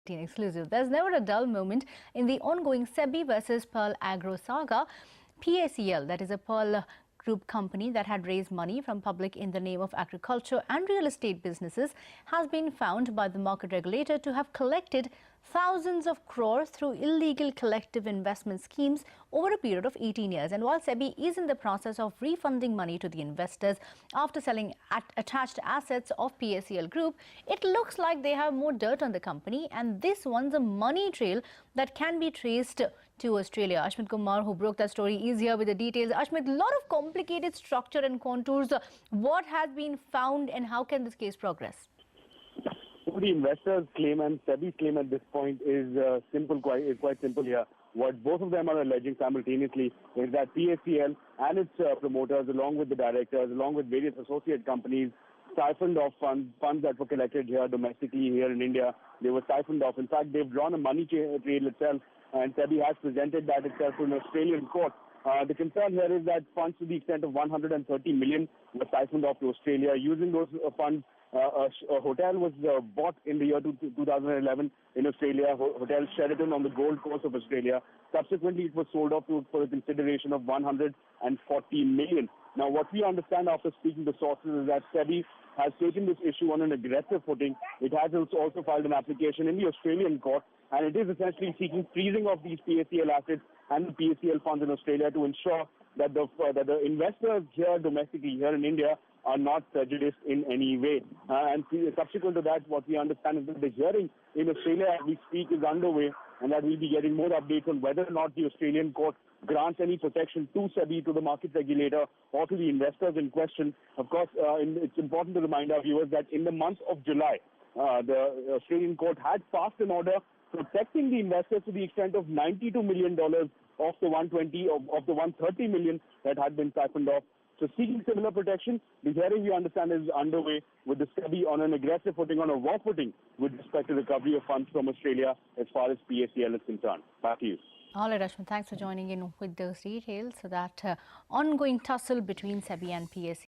Exclusive. There's never a dull moment in the ongoing SEBI versus Pearl Agro saga. PACL, that is a Pearl Group company that had raised money from public in the name of agriculture and real estate businesses, has been found by the market regulator to have collected thousands of crores through illegal collective investment schemes over a period of 18 years. And while SEBI is in the process of refunding money to the investors after selling attached assets of PACL Group, it looks like they have more dirt on the company, and this one's a money trail that can be traced to Australia. Ashmit Kumar, who broke that story, is here with the details. Ashmit, a lot of complicated structure and contours. What has been found and how can this case progress? What the investors claim and SEBI's claim at this point is quite simple here. What both of them are alleging simultaneously is that PACL and its promoters, along with the directors, along with various associate companies, siphoned off funds that were collected here domestically, here in India. They were siphoned off. In fact, they've drawn a money trail itself, and SEBI has presented that itself to an Australian court. The concern here is that funds to the extent of 130 million were siphoned off to Australia. Using those funds, a hotel was bought in the year 2011 in Australia, Hotel Sheraton on the Gold Coast of Australia. Subsequently, it was sold off for a consideration of 140 million. Now, what we understand after speaking to sources is that SEBI has taken this issue on an aggressive footing. It has also filed an application in the Australian court, and it is essentially seeking freezing of these PACL assets and the PACL funds in Australia to ensure that the investors here domestically, here in India, are not prejudiced in any way. And subsequent to that, what we understand is that the hearing in Australia as we speak is underway, and that we'll be getting more updates on whether or not the Australian court grants any protection to SEBI, to the market regulator, or to the investors in question. Of course, it's important to remind our viewers that in the month of July, the Australian court had passed an order protecting the investors to the extent of $92 million of the 130 million that had been siphoned off. So seeking similar protection, the hearing we understand is underway with the SEBI on an aggressive footing, on a war footing with respect to recovery of funds from Australia as far as PACL is concerned. Back to you. All right, Ashwin, thanks for joining in with those details. So that ongoing tussle between SEBI and PACL